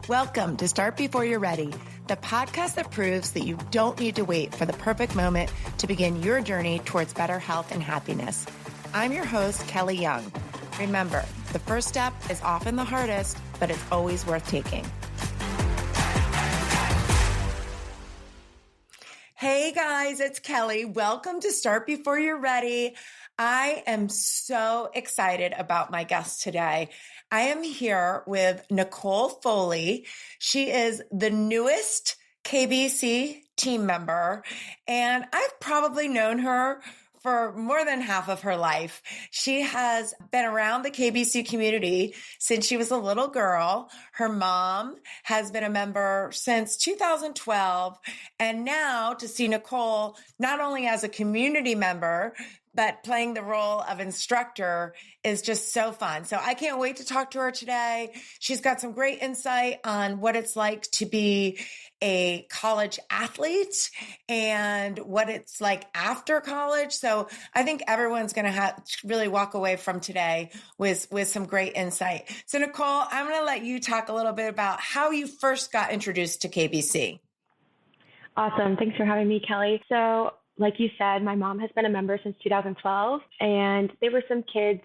Welcome to Start Before You're Ready, the podcast that proves that you don't need to wait for the perfect moment to begin your journey towards better health and happiness. I'm your host, Kelly Young. Remember, the first step is often the hardest, but it's always worth taking. Hey guys, it's Kelly. Welcome to Start Before You're Ready. I am so excited about my guest today. I am here with Nicole Foley. She is the newest KBC team member, and I've probably known her for more than half of her life. She has been around the KBC community since she was a little girl. Her mom has been a member since 2012. And now to see Nicole not only as a community member, but playing the role of instructor is just so fun. So I can't wait to talk to her today. She's got some great insight on what it's like to be a college athlete and what it's like after college. So I think everyone's going to really walk away from today with some great insight. So Nicole, I'm going to let you talk a little bit about how you first got introduced to KBC. Awesome. Thanks for having me, Kelly. So like you said, my mom has been a member since 2012, and there were some kids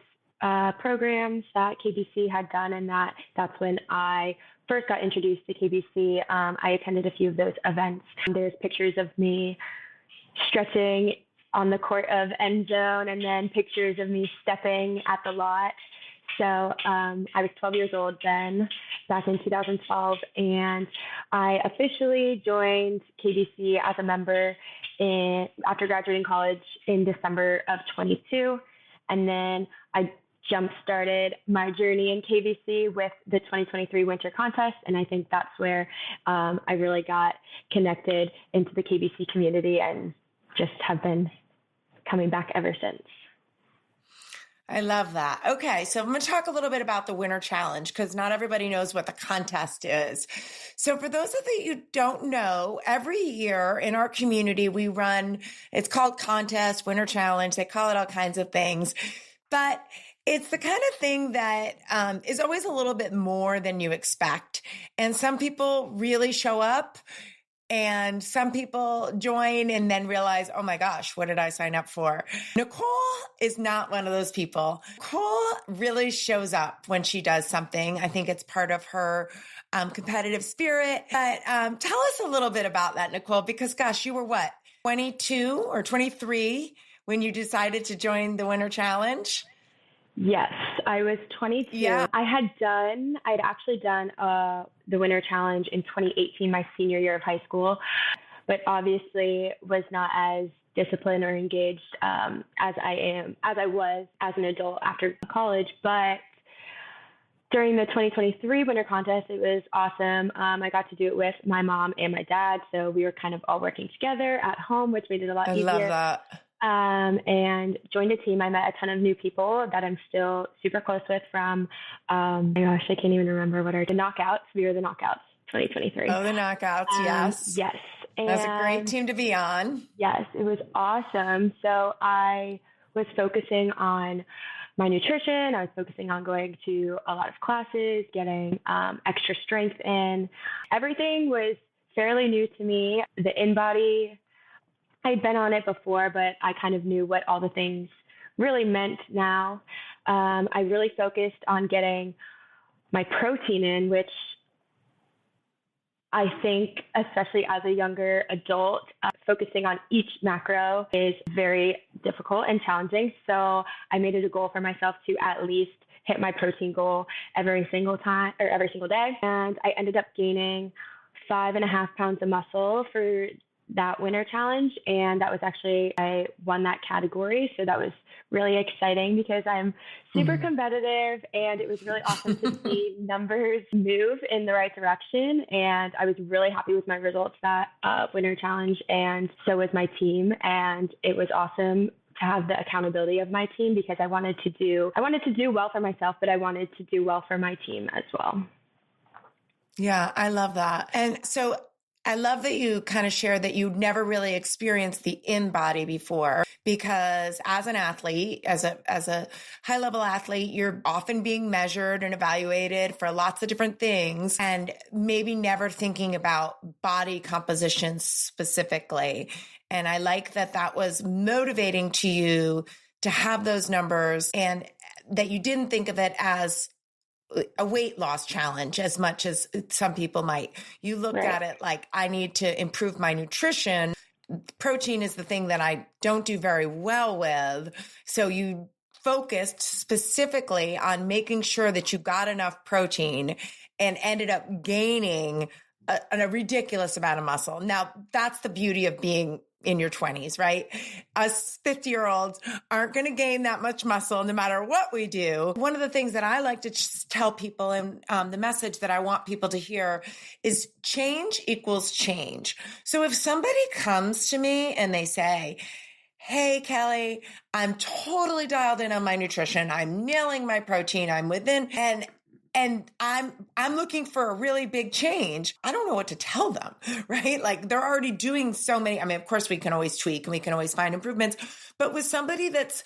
programs that KBC had done, and that's when I first got introduced to KBC. I attended a few of those events. There's pictures of me stretching on the court of end zone, and then pictures of me stepping at the lot. So I was 12 years old then, back in 2012, and I officially joined KBC as a member after graduating college in December of 22. And then I jump-started my journey in KBC with the 2023 Winter Contest, and I think that's where I really got connected into the KBC community and just have been coming back ever since. I love that. Okay, so I'm going to talk a little bit about the Winter Challenge because not everybody knows what the contest is. So for those of you who don't know, every year in our community, we run, it's called Contest, Winter Challenge. They call it all kinds of things, but it's the kind of thing that is always a little bit more than you expect. And some people really show up, and some people join and then realize, oh my gosh, what did I sign up for? Nicole is not one of those people. Nicole really shows up when she does something. I think it's part of her competitive spirit. But tell us a little bit about that, Nicole, because gosh, you were what, 22 or 23 when you decided to join the Winter Challenge? Yes, I was 22. Yeah. I'd actually done the Winter Challenge in 2018, my senior year of high school, but obviously was not as disciplined or engaged as I was as an adult after college. But during the 2023 Winter Contest, it was awesome. I got to do it with my mom and my dad, so we were kind of all working together at home, which made it a lot easier. I love that. And joined a team. I met a ton of new people that I'm still super close with from, my gosh, I can't even remember the Knockouts. We were the Knockouts 2023. Oh, the Knockouts. Yes. Yes. And that's a great team to be on. Yes, it was awesome. So I was focusing on my nutrition. I was focusing on going to a lot of classes, getting extra strength in. Everything was fairly new to me. The InBody, I'd been on it before, but I kind of knew what all the things really meant now. I really focused on getting my protein in, which I think, especially as a younger adult, focusing on each macro is very difficult and challenging. So I made it a goal for myself to at least hit my protein goal every single day. And I ended up gaining 5.5 pounds of muscle for that Winter Challenge, and that was actually, I won that category, so that was really exciting because I'm super competitive, and it was really awesome to see numbers move in the right direction, and I was really happy with my results that Winter Challenge, and so was my team, and it was awesome to have the accountability of my team because I wanted to do well for myself, but I wanted to do well for my team as well. Yeah, I love that. And so I love that you kind of shared that you never really experienced the in body before, because as an athlete, as a high level athlete, you're often being measured and evaluated for lots of different things and maybe never thinking about body composition specifically. And I like that that was motivating to you to have those numbers, and that you didn't think of it as a weight loss challenge as much as some people might. You looked Right. at it like, I need to improve my nutrition. Protein is the thing that I don't do very well with. So you focused specifically on making sure that you got enough protein and ended up gaining a ridiculous amount of muscle. Now, that's the beauty of being in your 20s, right? Us 50-year-olds aren't going to gain that much muscle no matter what we do. One of the things that I like to tell people, and the message that I want people to hear, is change equals change. So if somebody comes to me and they say, hey, Kelly, I'm totally dialed in on my nutrition, I'm nailing my protein, I'm within, and I'm looking for a really big change, I don't know what to tell them, right? Like, they're already doing so many. I mean, of course we can always tweak and we can always find improvements, but with somebody that's,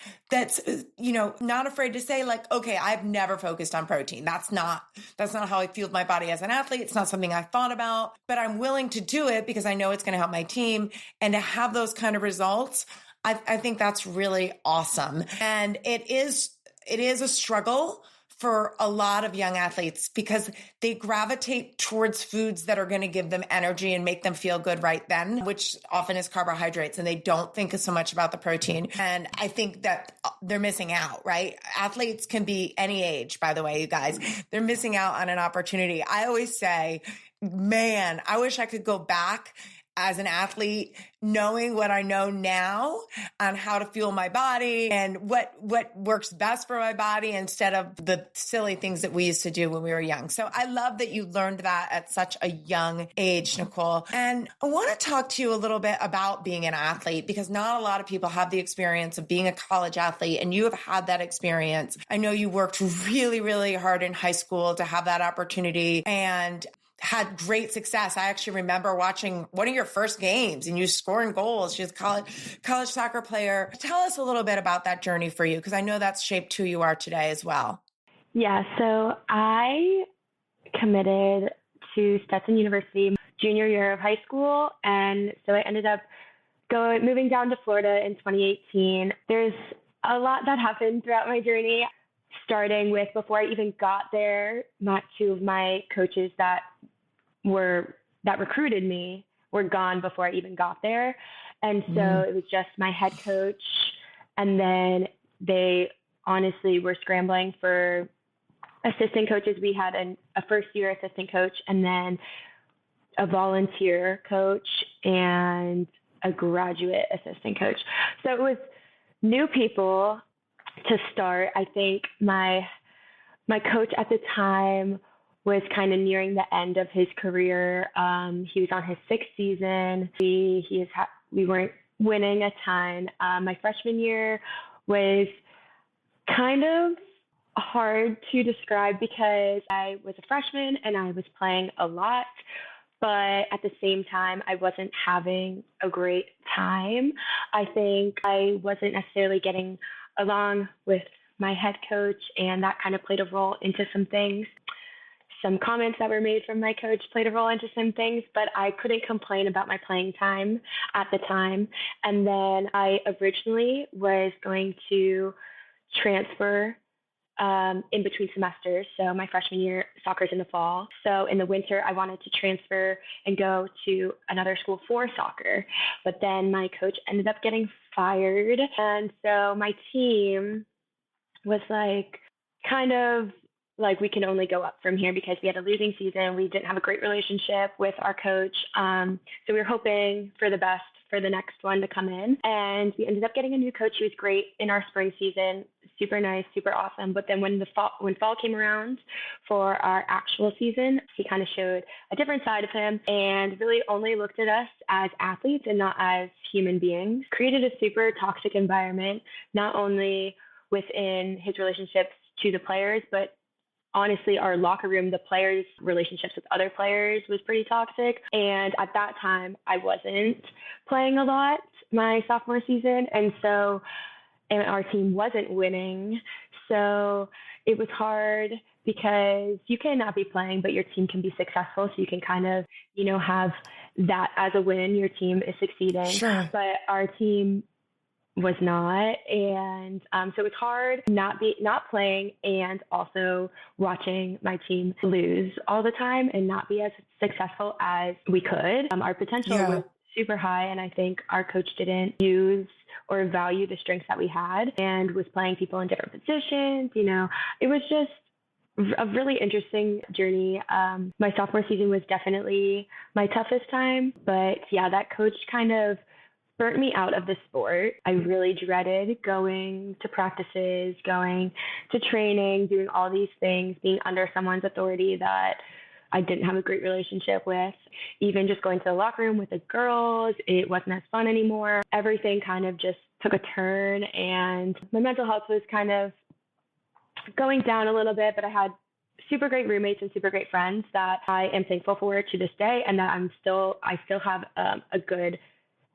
not afraid to say, like, okay, I've never focused on protein. That's not how I feel my body as an athlete. It's not something I thought about, but I'm willing to do it because I know it's going to help my team, and to have those kind of results, I think that's really awesome. And it is a struggle for a lot of young athletes because they gravitate towards foods that are going to give them energy and make them feel good right then, which often is carbohydrates, and they don't think so much about the protein. And I think that they're missing out, right? Athletes can be any age, by the way, you guys. They're missing out on an opportunity. I always say, man, I wish I could go back as an athlete, knowing what I know now on how to fuel my body and what works best for my body, instead of the silly things that we used to do when we were young. So I love that you learned that at such a young age, Nicole. And I want to talk to you a little bit about being an athlete, because not a lot of people have the experience of being a college athlete, and you have had that experience. I know you worked really, really hard in high school to have that opportunity, and had great success. I actually remember watching one of your first games and you scoring goals. She's a college soccer player. Tell us a little bit about that journey for you, because I know that's shaped who you are today as well. Yeah, so I committed to Stetson University junior year of high school, and so I ended up moving down to Florida in 2018. There's a lot that happened throughout my journey, starting with, before I even got there, two of my coaches that recruited me were gone before I even got there. And so it was just my head coach. And then they honestly were scrambling for assistant coaches. We had a first year assistant coach, and then a volunteer coach, and a graduate assistant coach. So it was new people to start. I think my coach at the time was kind of nearing the end of his career. He was on his sixth season. We weren't winning a ton. My freshman year was kind of hard to describe because I was a freshman and I was playing a lot, but at the same time, I wasn't having a great time. I think I wasn't necessarily getting along with my head coach, and that kind of played a role into some things. Some comments that were made from my coach played a role into some things, but I couldn't complain about my playing time at the time. And then I originally was going to transfer in between semesters. So my freshman year, soccer's in the fall. So in the winter, I wanted to transfer and go to another school for soccer. But then my coach ended up getting fired. And so my team was kind of like, we can only go up from here, because we had a losing season. We didn't have a great relationship with our coach. So we were hoping for the best for the next one to come in. And we ended up getting a new coach who was great in our spring season, super nice, super awesome. But then when fall came around for our actual season, he kind of showed a different side of him and really only looked at us as athletes and not as human beings. Created a super toxic environment, not only within his relationships to the players, but honestly, our locker room, the players' relationships with other players was pretty toxic. And at that time, I wasn't playing a lot my sophomore season. And our team wasn't winning. So it was hard because you cannot be playing, but your team can be successful. So you can kind of, have that as a win. Your team is succeeding. Sure. But our team was not. And so it's hard not playing and also watching my team lose all the time and not be as successful as we could. Our potential was super high, and I think our coach didn't use or value the strengths that we had and was playing people in different positions. It was just a really interesting journey. My sophomore season was definitely my toughest time, but yeah, that coach kind of burnt me out of the sport. I really dreaded going to practices, going to training, doing all these things, being under someone's authority that I didn't have a great relationship with. Even just going to the locker room with the girls, it wasn't as fun anymore. Everything kind of just took a turn, and my mental health was kind of going down a little bit, but I had super great roommates and super great friends that I am thankful for to this day, and that I still have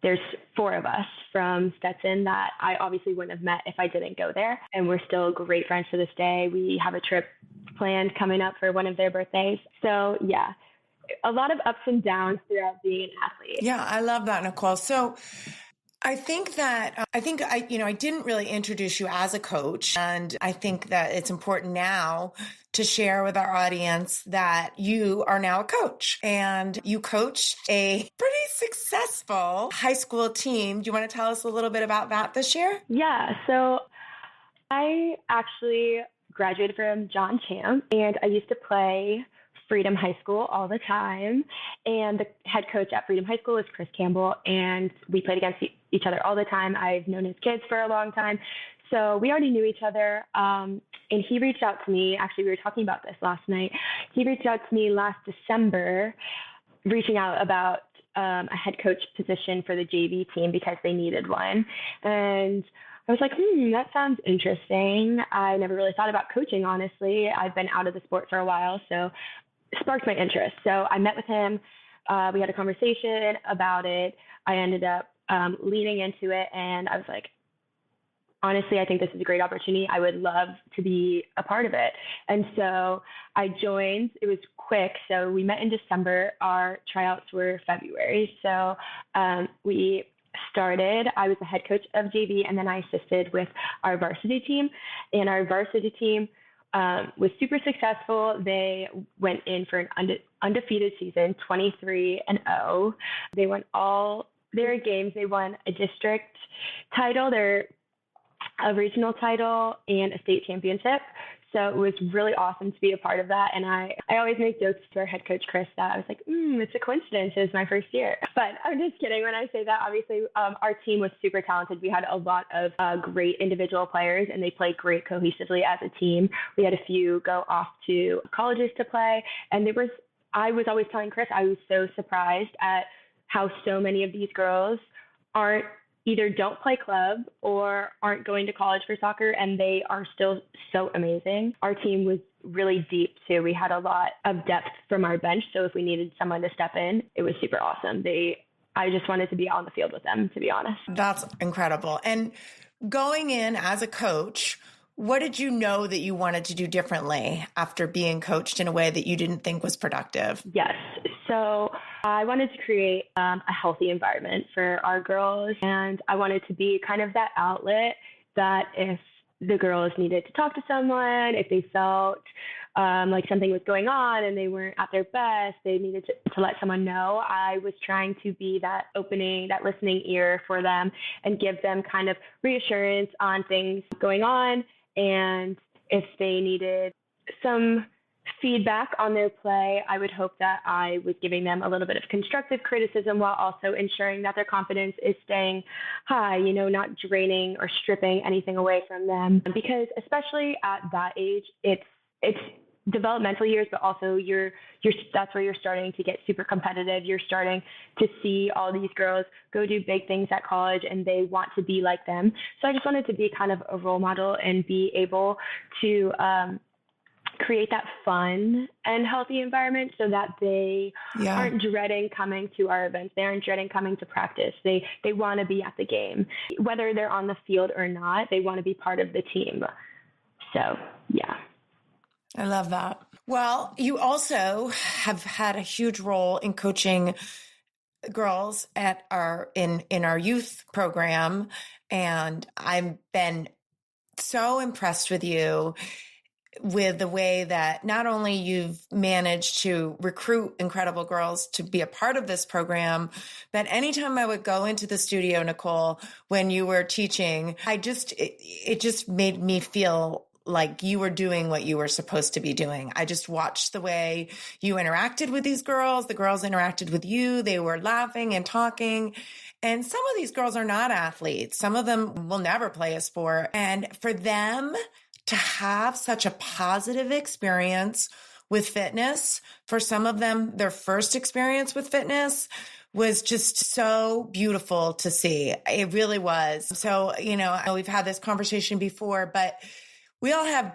there's 4 of us from Stetson that I obviously wouldn't have met if I didn't go there. And we're still great friends to this day. We have a trip planned coming up for one of their birthdays. So yeah, a lot of ups and downs throughout being an athlete. Yeah, I love that, Nicole. So I think I didn't really introduce you as a coach. And I think that it's important now to share with our audience that you are now a coach and you coached a pretty successful high school team. Do you want to tell us a little bit about that this year? Yeah. So I actually graduated from John Champ, and I used to play Freedom High School all the time. And the head coach at Freedom High School was Chris Campbell, and we played against each other all the time. I've known his kids for a long time. So we already knew each other. And he reached out to me. Actually, we were talking about this last night. He reached out to me last December, reaching out about a head coach position for the JV team because they needed one. And I was like, that sounds interesting. I never really thought about coaching, honestly. I've been out of the sport for a while, so it sparked my interest. So I met with him. We had a conversation about it. I ended up leaning into it, and I was like, honestly, I think this is a great opportunity. I would love to be a part of it. And so I joined. It was quick. So we met in December. Our tryouts were February. So we started. I was the head coach of JV, and then I assisted with our varsity team. And our varsity team was super successful. They went in for an undefeated season, 23-0. They won all their games. They won a district title, a regional title, and a state championship. So it was really awesome to be a part of that. And I always make jokes to our head coach, Chris, that I was like, it's a coincidence. It was my first year. But I'm just kidding when I say that. Obviously, our team was super talented. We had a lot of great individual players, and they played great cohesively as a team. We had a few go off to colleges to play. And I was always telling Chris, I was so surprised at how so many of these girls either don't play club or aren't going to college for soccer, and they are still so amazing. Our team was really deep too. We had a lot of depth from our bench, so if we needed someone to step in, it was super awesome. I just wanted to be on the field with them, to be honest. That's incredible. And going in as a coach, what did you know that you wanted to do differently after being coached in a way that you didn't think was productive? Yes. So I wanted to create a healthy environment for our girls, and I wanted to be kind of that outlet that if the girls needed to talk to someone, if they felt like something was going on and they weren't at their best, they needed to let someone know. I was trying to be that opening, that listening ear for them and give them kind of reassurance on things going on. And if they needed some feedback on their play, I would hope that I was giving them a little bit of constructive criticism while also ensuring that their confidence is staying high, not draining or stripping anything away from them. Because especially at that age, it's developmental years, but also that's where you're starting to get super competitive. You're starting to see all these girls go do big things at college, and they want to be like them. So I just wanted to be kind of a role model and be able to create that fun and healthy environment so that they Yeah. aren't dreading coming to our events. They aren't dreading coming to practice. They want to be at the game. Whether they're on the field or not, they want to be part of the team. So, yeah. I love that. Well, you also have had a huge role in coaching girls at in our youth program, and I've been so impressed with you with the way that not only you've managed to recruit incredible girls to be a part of this program, but anytime I would go into the studio, Nicole, when you were teaching, it just made me feel like you were doing what you were supposed to be doing. I just watched the way you interacted with these girls. The girls interacted with you. They were laughing and talking. And some of these girls are not athletes. Some of them will never play a sport. And for them to have such a positive experience with fitness, for some of them, their first experience with fitness was just so beautiful to see. It really was. So, I know we've had this conversation before, but we all have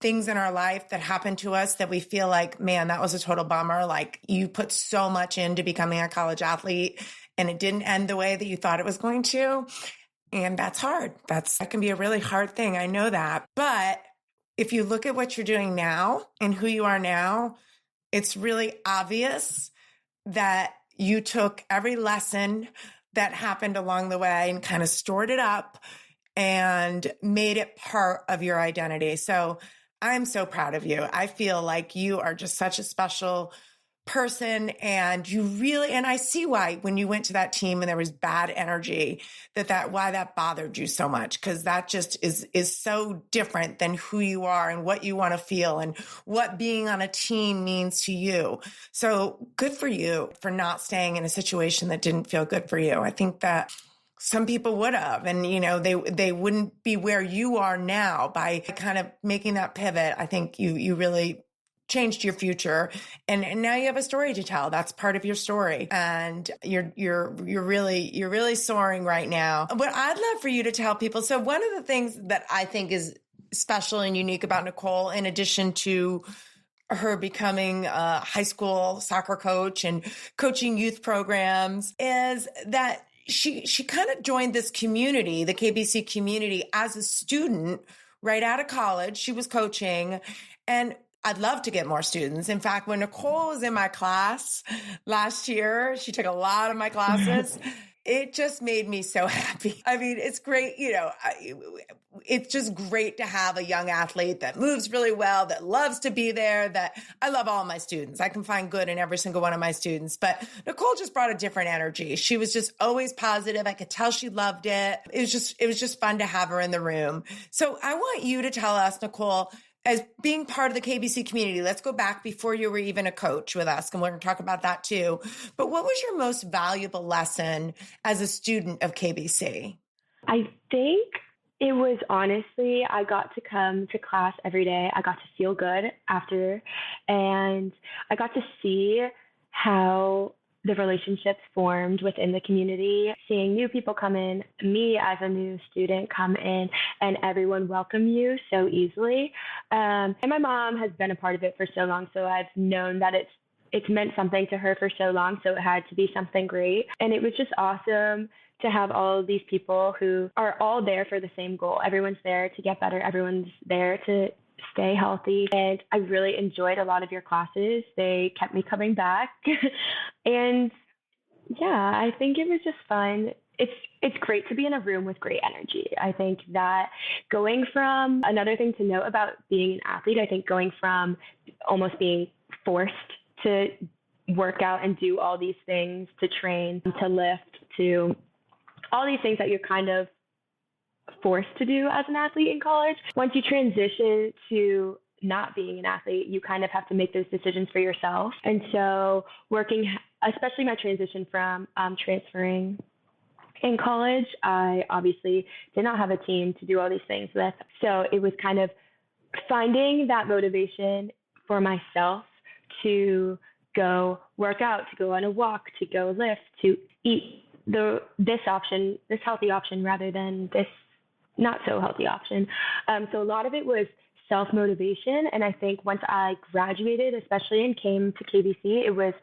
things in our life that happen to us that we feel like, man, that was a total bummer. Like you put so much into becoming a college athlete and it didn't end the way that you thought it was going to. And that's hard. That can be a really hard thing. I know that. But if you look at what you're doing now and who you are now, it's really obvious that you took every lesson that happened along the way and kind of stored it up and made it part of your identity. So I'm so proud of you. I feel like you are just such a special person, and I see why when you went to that team and there was bad energy, why that bothered you so much, because that just is so different than who you are and what you want to feel and what being on a team means to you. So good for you for not staying in a situation that didn't feel good for you. I think that some people would have, and they wouldn't be where you are now by kind of making that pivot. I think you really changed your future, and now you have a story to tell. That's part of your story, and you're really soaring right now. But I'd love for you to tell people. So one of the things that I think is special and unique about Nicole, in addition to her becoming a high school soccer coach and coaching youth programs, is that she kind of joined this community, the KBC community, as a student right out of college. She was coaching, and I'd love to get more students. In fact, when Nicole was in my class last year, she took a lot of my classes. It just made me so happy. I mean, it's great. It's just great to have a young athlete that moves really well, that loves to be there, that I love all my students. I can find good in every single one of my students, but Nicole just brought a different energy. She was just always positive. I could tell she loved it. It was just fun to have her in the room. So I want you to tell us, Nicole, as being part of the KBC community, let's go back before you were even a coach with us, and we're going to talk about that too. But what was your most valuable lesson as a student of KBC? I think it was honestly, I got to come to class every day. I got to feel good after, and I got to see how the relationships formed within the community, seeing new people come in, me as a new student come in, and everyone welcome you so easily. And my mom has been a part of it for so long, so I've known that it's meant something to her for so long, so it had to be something great. And it was just awesome to have all of these people who are all there for the same goal. Everyone's there to get better. Everyone's there to stay healthy. And I really enjoyed a lot of your classes. They kept me coming back. And yeah, I think it was just fun. It's great to be in a room with great energy. I think that going from, another thing to note about being an athlete, I think going from almost being forced to work out and do all these things, to train, to lift, to all these things that you're kind of forced to do as an athlete in college. Once you transition to not being an athlete, you kind of have to make those decisions for yourself. And so working, especially my transition from transferring in college, I obviously did not have a team to do all these things with. So it was kind of finding that motivation for myself to go work out, to go on a walk, to go lift, to eat this healthy option rather than this not so healthy option. So a lot of it was self-motivation. And I think once I graduated, especially, and came to KBC, it was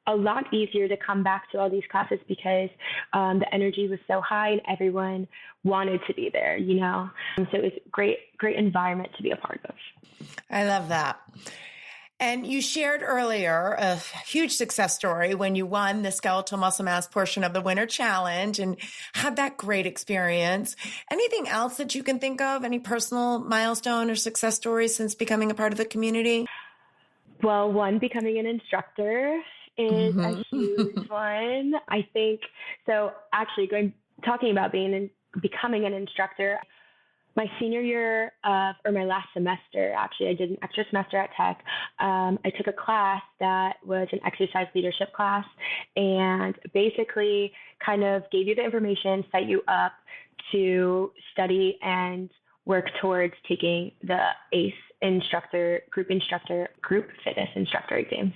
a lot easier to come back to all these classes because the energy was so high and everyone wanted to be there, you know? So it was a great environment to be a part of. I love that. And you shared earlier a huge success story when you won the skeletal muscle mass portion of the Winter Challenge and had that great experience. Anything else that you can think of? Any personal milestone or success stories since becoming a part of the community? Well, one, becoming an instructor is a huge one. I think so. Actually, talking about becoming an instructor, my senior year or my last semester, actually, I did an extra semester at Tech. I took a class that was an exercise leadership class, and basically kind of gave you the information, set you up to study and work towards taking the ACE group fitness instructor exams,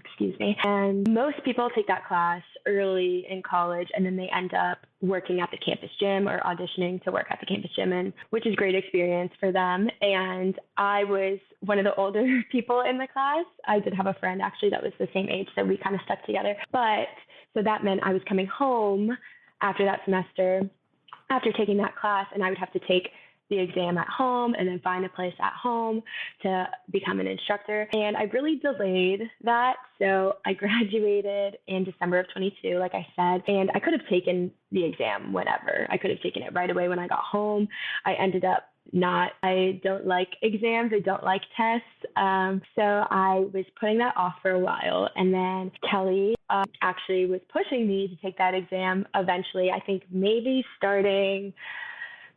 And most people take that class early in college, and then they end up working at the campus gym or auditioning to work at the campus gym, and which is a great experience for them. And I was one of the older people in the class. I did have a friend actually that was the same age, so we kind of stuck together. But so that meant I was coming home after that semester, after taking that class, and I would have to take the exam at home and then find a place at home to become an instructor. And I really delayed that. So I graduated in December of 22, like I said, and I could have taken the exam whenever. I could have taken it right away when I got home. I ended up not. I don't like exams. I don't like tests. So I was putting that off for a while. And then Kelly actually was pushing me to take that exam eventually, I think maybe starting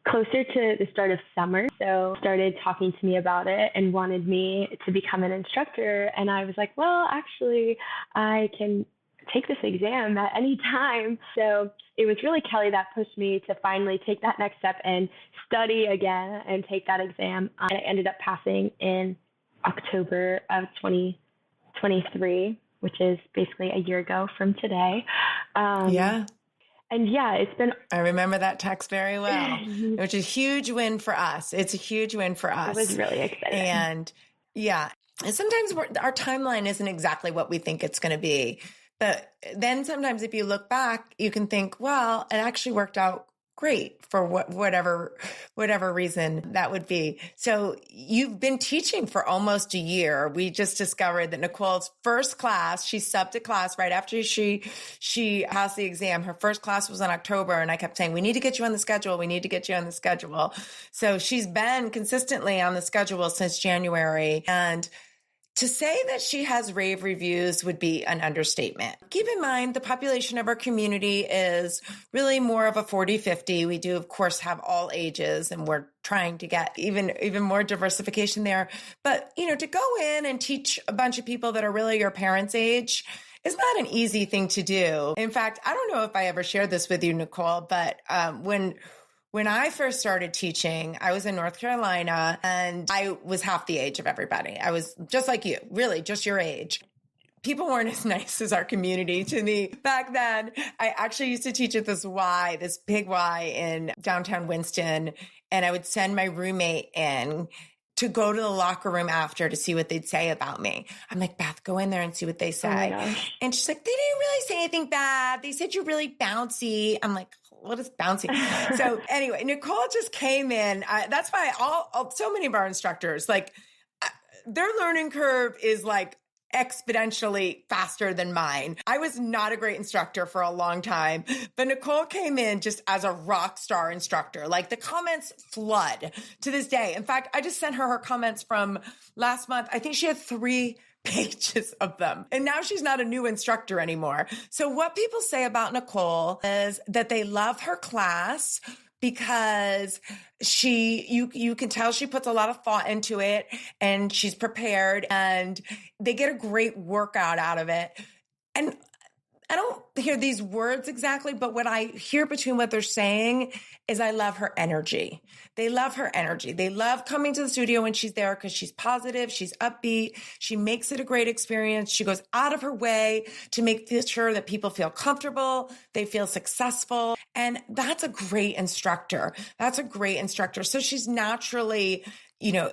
closer to the start of summer. So started talking to me about it and wanted me to become an instructor. And I was like, well, actually, I can take this exam at any time. So it was really Kelly that pushed me to finally take that next step and study again and take that exam. And I ended up passing in October of 2023, which is basically a year ago from today. Yeah. And yeah, it's been... I remember that text very well, which is a huge win for us. It's a huge win for us. It was really exciting. And yeah, and sometimes our timeline isn't exactly what we think it's going to be. But then sometimes if you look back, you can think, well, it actually worked out great for whatever reason that would be. So you've been teaching for almost a year. We just discovered that Nicole's first class, she subbed a class right after she passed the exam. Her first class was in October, and I kept saying, we need to get you on the schedule. We need to get you on the schedule. So she's been consistently on the schedule since January. And to say that she has rave reviews would be an understatement. Keep in mind, the population of our community is really more of a 40-50. We do, of course, have all ages, and we're trying to get even more diversification there. But, to go in and teach a bunch of people that are really your parents' age is not an easy thing to do. In fact, I don't know if I ever shared this with you, Nicole, but when I first started teaching, I was in North Carolina, and I was half the age of everybody. I was just like you, really just your age. People weren't as nice as our community to me back then. I actually used to teach at this big Y in downtown Winston, and I would send my roommate in to go to the locker room after to see what they'd say about me. I'm like, Beth, go in there and see what they say. Oh, and she's like, they didn't really say anything bad. They said you're really bouncy. I'm like, what is bouncy? So anyway, Nicole just came in. That's why so many of our instructors, their learning curve is exponentially faster than mine. I was not a great instructor for a long time, but Nicole came in just as a rock star instructor. The comments flood to this day. In fact, I just sent her comments from last month. I think she had 3 pages of them. And now she's not a new instructor anymore. So what people say about Nicole is that they love her class because you can tell she puts a lot of thought into it, and she's prepared, and they get a great workout out of it. And I don't hear these words exactly, but what I hear between what they're saying is I love her energy. They love her energy. They love coming to the studio when she's there because she's positive, she's upbeat, she makes it a great experience. She goes out of her way to make sure that people feel comfortable, they feel successful. And that's a great instructor. So she's naturally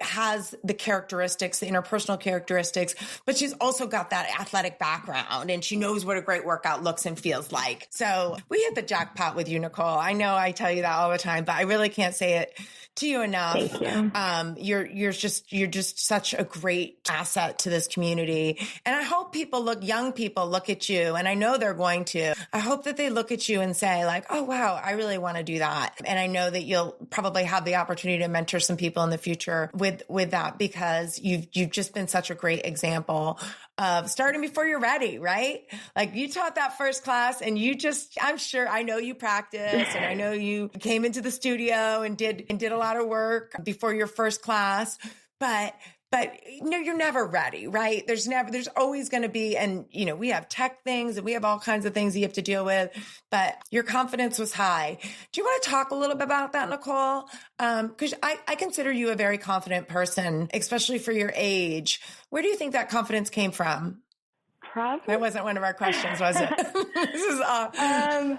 has the characteristics, the interpersonal characteristics, but she's also got that athletic background and she knows what a great workout looks and feels like. So we hit the jackpot with you, Nicole. I know I tell you that all the time, but I really can't say it to you enough. Thank you. You're just such a great asset to this community. And I hope young people look at you, and I know they're going to. I hope that they look at you and say like, oh, wow, I really want to do that. And I know that you'll probably have the opportunity to mentor some people in the future with that, because you've just been such a great example of starting before you're ready, right? Like you taught that first class and I know you practiced and I know you came into the studio and did a lot of work before your first class, but you're never ready, right? There's always going to be, and we have tech things and we have all kinds of things you have to deal with, but your confidence was high. Do you want to talk a little bit about that, Nicole? Because I consider you a very confident person, especially for your age. Where do you think that confidence came from? Probably. That wasn't one of our questions, was it? This is I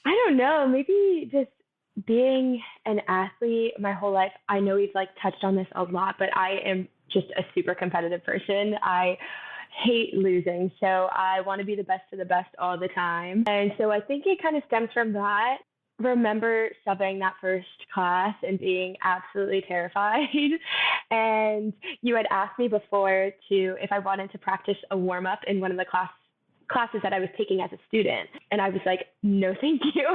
don't know. Maybe just being an athlete my whole life. I know we've touched on this a lot, but I am just a super competitive person. I hate losing. So I want to be the best of the best all the time. And so I think it kind of stems from that. Remember subbing that first class and being absolutely terrified. And you had asked me before if I wanted to practice a warm up in one of the classes that I was taking as a student. And I was like, no, thank you.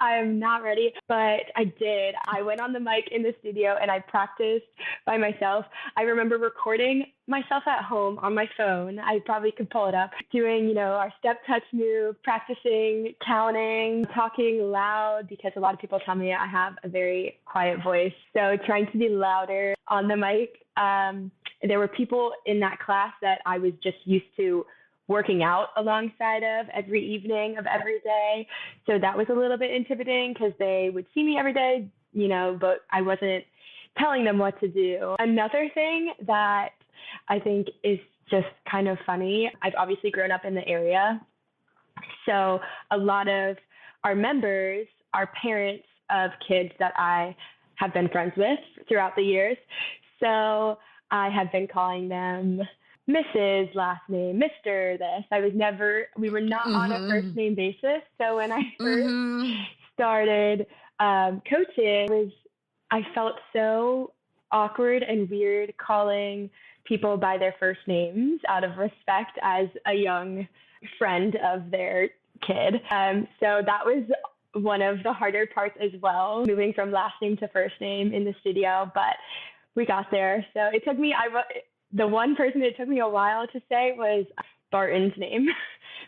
I am not ready. But I did. I went on the mic in the studio and I practiced by myself. I remember recording myself at home on my phone. I probably could pull it up, doing, our step touch move, practicing, counting, talking loud, because a lot of people tell me I have a very quiet voice. So trying to be louder on the mic. There were people in that class that I was just used to working out alongside of every evening of every day. So that was a little bit intimidating because they would see me every day, but I wasn't telling them what to do. Another thing that I think is just kind of funny, I've obviously grown up in the area. So a lot of our members are parents of kids that I have been friends with throughout the years. So I have been calling them Mrs. last name, Mr. this. We were not on a first name basis. So when I first started coaching, I felt so awkward and weird calling people by their first names out of respect as a young friend of their kid. So that was one of the harder parts as well, moving from last name to first name in the studio, but we got there. So it took me, the one person it took me a while to say was Barton's name,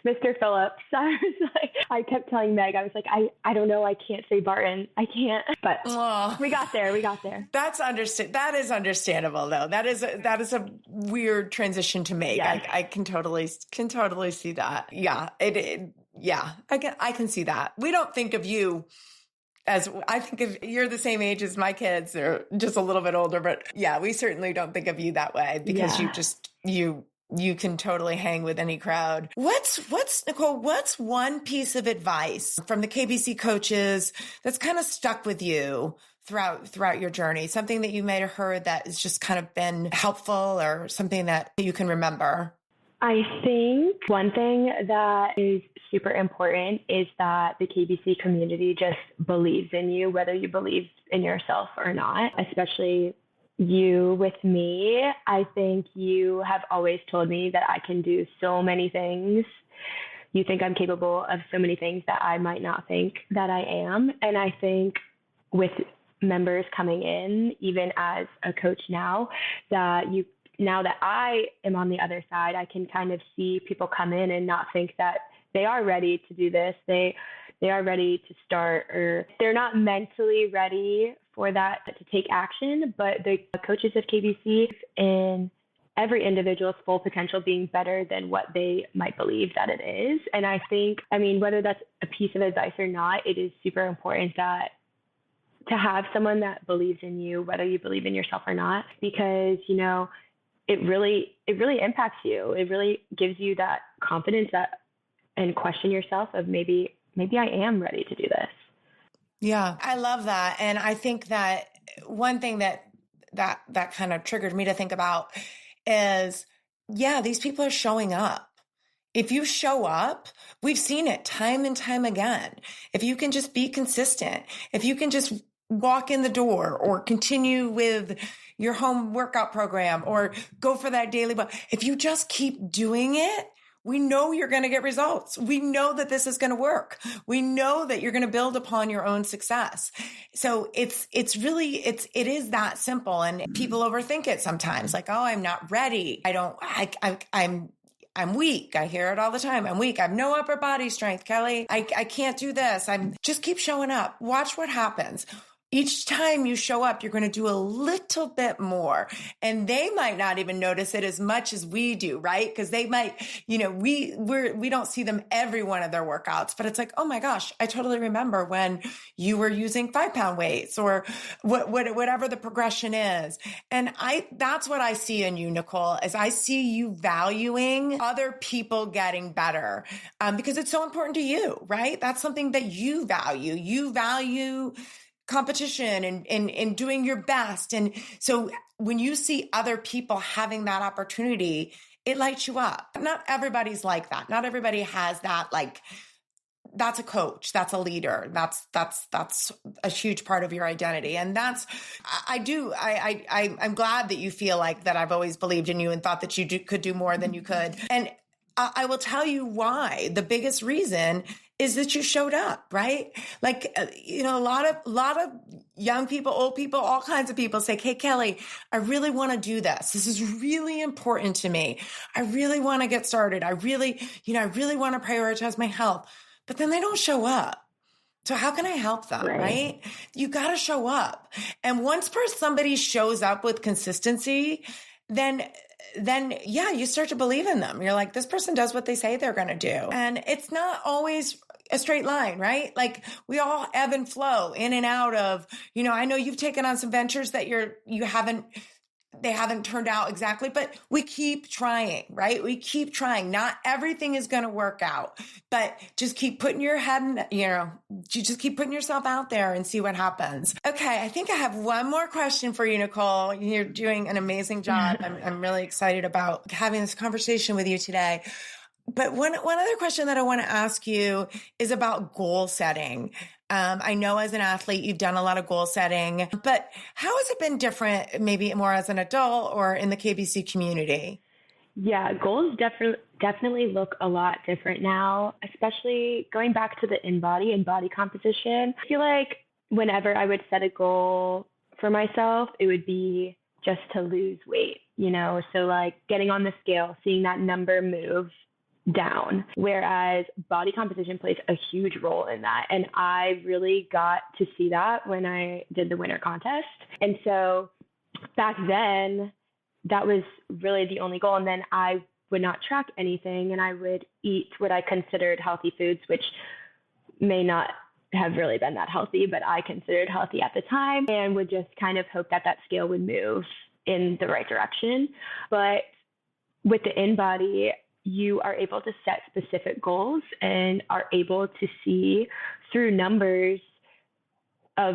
Mr. Phillips. I kept telling Meg, I was like, I don't know, I can't say Barton. I can't. But we got there. That is understandable though. That is a weird transition to make. Yes. I can totally see that. Yeah. I can see that. We don't think of you I think if you're the same age as my kids, or just a little bit older, but yeah, we certainly don't think of you that way because you can totally hang with any crowd. Nicole, what's one piece of advice from the KBC coaches that's kind of stuck with you throughout your journey? Something that you may have heard that has just kind of been helpful, or something that you can remember? I think one thing that is super important is that the KBC community just believes in you, whether you believe in yourself or not, especially you with me. I think you have always told me that I can do so many things. You think I'm capable of so many things that I might not think that I am. And I think with members coming in, even as a coach now that I am on the other side, I can kind of see people come in and not think that they are ready to do this. They are ready to start, or they're not mentally ready for that to take action. But the coaches of KBC in every individual's full potential being better than what they might believe that it is. And I think, whether that's a piece of advice or not, it is super important that to have someone that believes in you, whether you believe in yourself or not, because, it really impacts you. It really gives you that confidence and question yourself of maybe I am ready to do this. Yeah, I love that. And I think that one thing that that kind of triggered me to think about is, yeah, these people are showing up. If you show up, we've seen it time and time again. If you can just be consistent, if you can just walk in the door or continue with your home workout program or go for that daily walk, if you just keep doing it, we know you're going to get results. We know that this is going to work. We know that you're going to build upon your own success. So it is that simple. And people overthink it sometimes, like, oh, I'm not ready. I'm weak. I hear it all the time. I'm weak. I have no upper body strength, Kelly. I can't do this. Just keep showing up. Watch what happens. Each time you show up, you're going to do a little bit more, and they might not even notice it as much as we do, right? Because they might, we don't see them every one of their workouts, but it's like, oh my gosh, I totally remember when you were using 5-pound weights or whatever the progression is. And that's what I see in you, Nicole, is I see you valuing other people getting better, because it's so important to you, right? That's something that you value. You value competition and doing your best. And so when you see other people having that opportunity, it lights you up. Not everybody's like that. Not everybody has that, like, that's a coach, that's a leader. That's a huge part of your identity. And I'm glad that you feel like that. I've always believed in you and thought that you could do more than you could. And I will tell you why. The biggest reason is that you showed up, right? Like, a lot of young people, old people, all kinds of people say, hey, Kelly, I really want to do this. This is really important to me. I really want to get started. I really want to prioritize my health, but then they don't show up. So how can I help them, right? You got to show up. And once somebody shows up with consistency, then yeah, you start to believe in them. You're like, this person does what they say they're going to do. And it's not always a straight line, right? Like, we all ebb and flow in and out of, I know you've taken on some ventures that they haven't turned out exactly, but we keep trying, right? We keep trying. Not everything is going to work out, but just keep putting your head in, you just keep putting yourself out there and see what happens. Okay. I think I have one more question for you, Nicole. You're doing an amazing job. I'm really excited about having this conversation with you today. But one other question that I want to ask you is about goal setting. I know as an athlete, you've done a lot of goal setting, but how has it been different, maybe more as an adult or in the KBC community? Yeah, goals definitely look a lot different now, especially going back to the in-body and body composition. I feel like whenever I would set a goal for myself, it would be just to lose weight, so like getting on the scale, seeing that number move down, whereas body composition plays a huge role in that. And I really got to see that when I did the winter contest. And so back then, that was really the only goal. And then I would not track anything, and I would eat what I considered healthy foods, which may not have really been that healthy, but I considered healthy at the time, and would just kind of hope that scale would move in the right direction. But with the in-body, you are able to set specific goals and are able to see through numbers of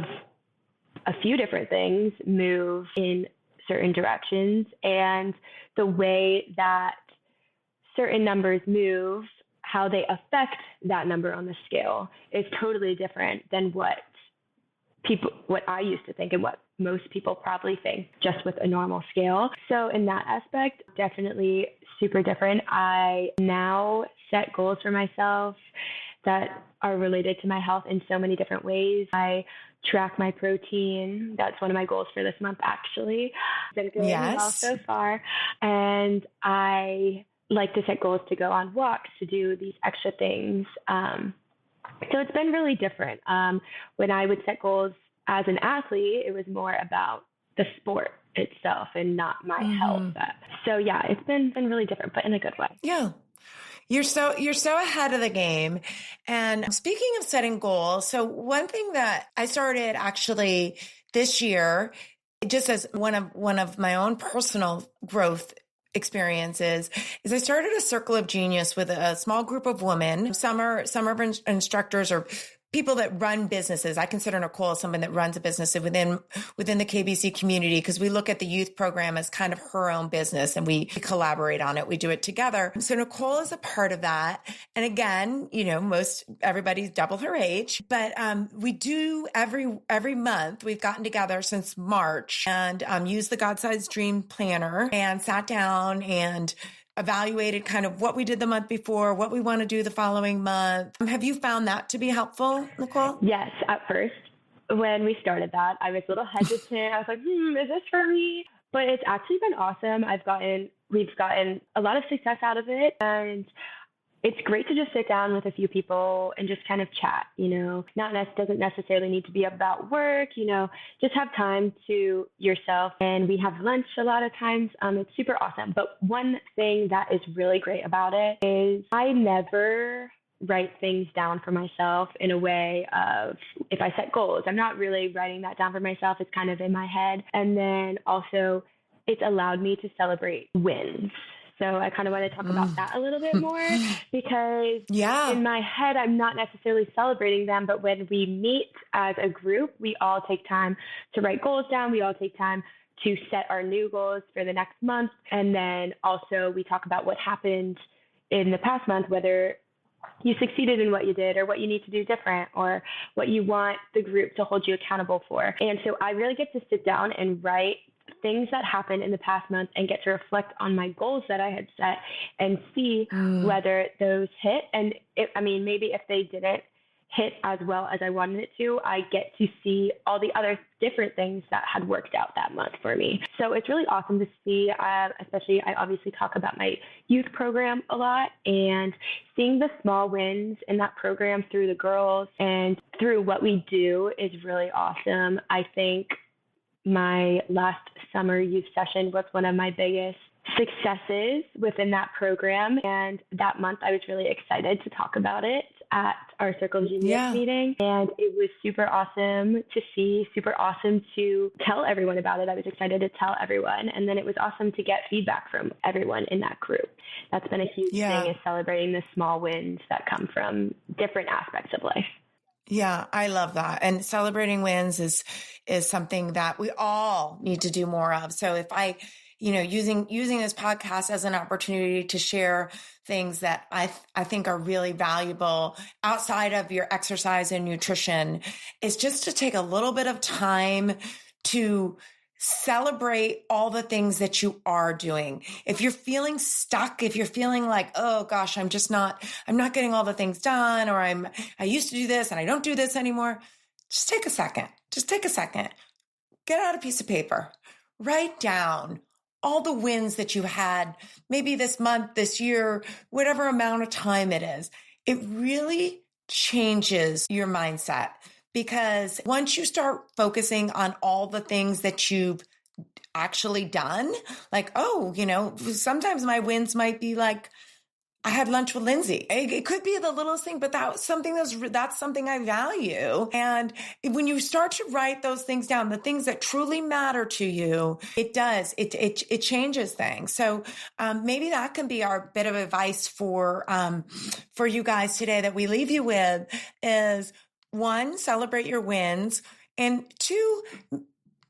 a few different things move in certain directions. And the way that certain numbers move, how they affect that number on the scale is totally different than what I used to think and what most people probably think just with a normal scale. So in that aspect, definitely super different. I now set goals for myself that are related to my health in so many different ways. I track my protein. That's one of my goals for this month, actually. It's been going well so far. And I like to set goals to go on walks, to do these extra things. So it's been really different. When I would set goals as an athlete, it was more about the sport itself and not my health. So yeah, it's been really different, but in a good way. Yeah. You're so ahead of the game. And speaking of setting goals, so one thing that I started actually this year, just as one of my own personal growth experiences, is I started a circle of genius with a small group of women. Some are instructors or people that run businesses. I consider Nicole as someone that runs a business within the KBC community, because we look at the youth program as kind of her own business and we collaborate on it. We do it together. So Nicole is a part of that. And again, everybody's double her age, but we do every month. We've gotten together since March and used the God-Sized Dream Planner and sat down and evaluated kind of what we did the month before, what we want to do the following month. Have you found that to be helpful, Nicole? Yes, at first, when we started that, I was a little hesitant. I was like, is this for me? But it's actually been awesome. We've gotten a lot of success out of it. And it's great to just sit down with a few people and just kind of chat, doesn't necessarily need to be about work, just have time to yourself. And we have lunch a lot of times. It's super awesome. But one thing that is really great about it is I never write things down for myself in a way of, if I set goals, I'm not really writing that down for myself. It's kind of in my head. And then also it's allowed me to celebrate wins. So I kind of want to talk about that a little bit more, because in my head, I'm not necessarily celebrating them. But when we meet as a group, we all take time to write goals down. We all take time to set our new goals for the next month. And then also we talk about what happened in the past month, whether you succeeded in what you did or what you need to do different or what you want the group to hold you accountable for. And so I really get to sit down and write things that happened in the past month and get to reflect on my goals that I had set and see whether those hit. And maybe if they didn't hit as well as I wanted it to, I get to see all the other different things that had worked out that month for me. So it's really awesome to see, especially I obviously talk about my youth program a lot, and seeing the small wins in that program through the girls and through what we do is really awesome. I think my last summer youth session was one of my biggest successes within that program. And that month I was really excited to talk about it at our Circle of Genius meeting. And it was super awesome to see, super awesome to tell everyone about it. I was excited to tell everyone. And then it was awesome to get feedback from everyone in that group. That's been a huge thing, is celebrating the small wins that come from different aspects of life. Yeah, I love that. And celebrating wins is something that we all need to do more of. So if I, using this podcast as an opportunity to share things that I think are really valuable outside of your exercise and nutrition, is just to take a little bit of time to celebrate all the things that you are doing. If you're feeling stuck, if you're feeling like, oh gosh, I'm not getting all the things done, or I used to do this and I don't do this anymore. Just take a second. Get out a piece of paper, write down all the wins that you had, maybe this month, this year, whatever amount of time it is. It really changes your mindset. Because once you start focusing on all the things that you've actually done, like, sometimes my wins might be like, I had lunch with Lindsay. It could be the littlest thing, but that's something I value. And when you start to write those things down, the things that truly matter to you, it changes things. So maybe that can be our bit of advice for you guys today that we leave you with is, 1, celebrate your wins, and 2,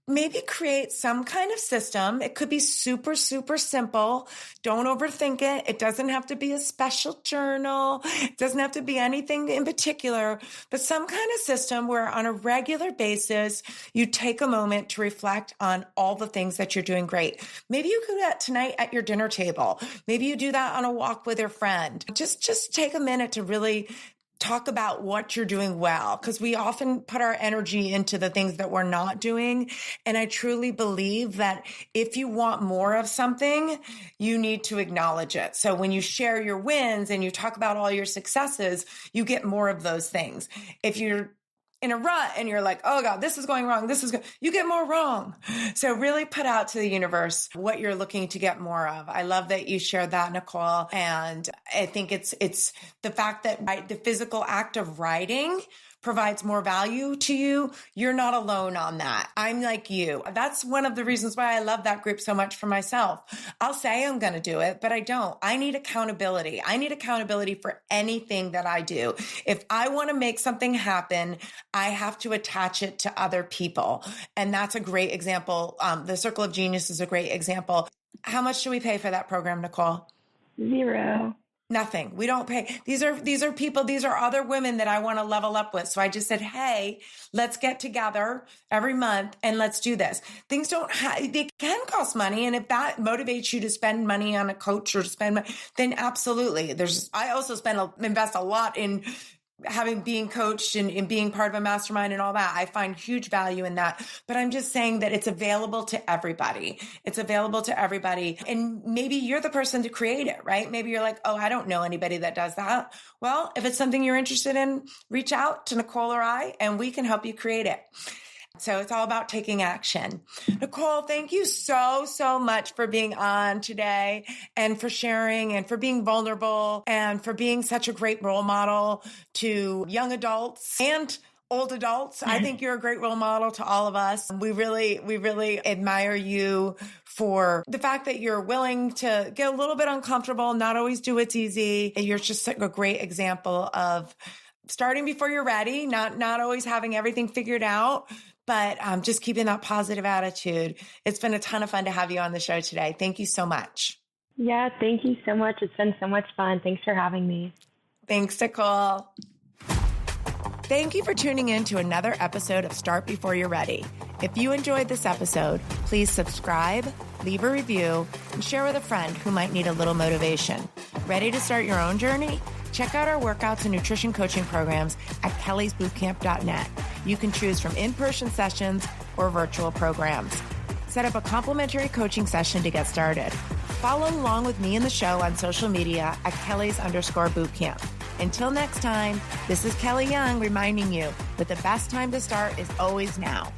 maybe create some kind of system. It could be super, super simple. Don't overthink it. It doesn't have to be a special journal. It doesn't have to be anything in particular, but some kind of system where on a regular basis, you take a moment to reflect on all the things that you're doing great. Maybe you do that tonight at your dinner table. Maybe you do that on a walk with your friend. Just take a minute to really talk about what you're doing well, because we often put our energy into the things that we're not doing. And I truly believe that if you want more of something, you need to acknowledge it. So when you share your wins and you talk about all your successes, you get more of those things. If you're in a rut and you're like, oh God, this is going wrong, you get more wrong. So really put out to the universe what you're looking to get more of. I love that you shared that, Nicole. And I think it's the fact that the physical act of writing provides more value to you, you're not alone on that. I'm like you. That's one of the reasons why I love that group so much for myself. I'll say I'm going to do it, but I don't. I need accountability. I need accountability for anything that I do. If I want to make something happen, I have to attach it to other people. And that's a great example. The Circle of Genius is a great example. How much do we pay for that program, Nicole? Zero. Nothing. We don't pay. These are people, these are other women that I want to level up with. So I just said, hey, let's get together every month and let's do this. Things they can cost money. And if that motivates you to spend money on a coach or to spend money, then absolutely. I also invest a lot in being coached and being part of a mastermind and all that. I find huge value in that, but I'm just saying that it's available to everybody. It's available to everybody. And maybe you're the person to create it, right? Maybe you're like, oh, I don't know anybody that does that. Well, if it's something you're interested in, reach out to Nicole or I, and we can help you create it. So it's all about taking action. Nicole, thank you so, so much for being on today and for sharing and for being vulnerable and for being such a great role model to young adults and old adults. I think you're a great role model to all of us. We really admire you for the fact that you're willing to get a little bit uncomfortable, not always do what's easy. You're just a great example of starting before you're ready, not always having everything figured out, but just keeping that positive attitude. It's been a ton of fun to have you on the show today. Thank you so much. Yeah, thank you so much. It's been so much fun. Thanks for having me. Thanks, Nicole. Thank you for tuning in to another episode of Start Before You're Ready. If you enjoyed this episode, please subscribe, leave a review, and share with a friend who might need a little motivation. Ready to start your own journey? Check out our workouts and nutrition coaching programs at kellysbootcamp.net. You can choose from in-person sessions or virtual programs. Set up a complimentary coaching session to get started. Follow along with me and the show on social media at Kellys_bootcamp. Until next time, this is Kelly Young reminding you that the best time to start is always now.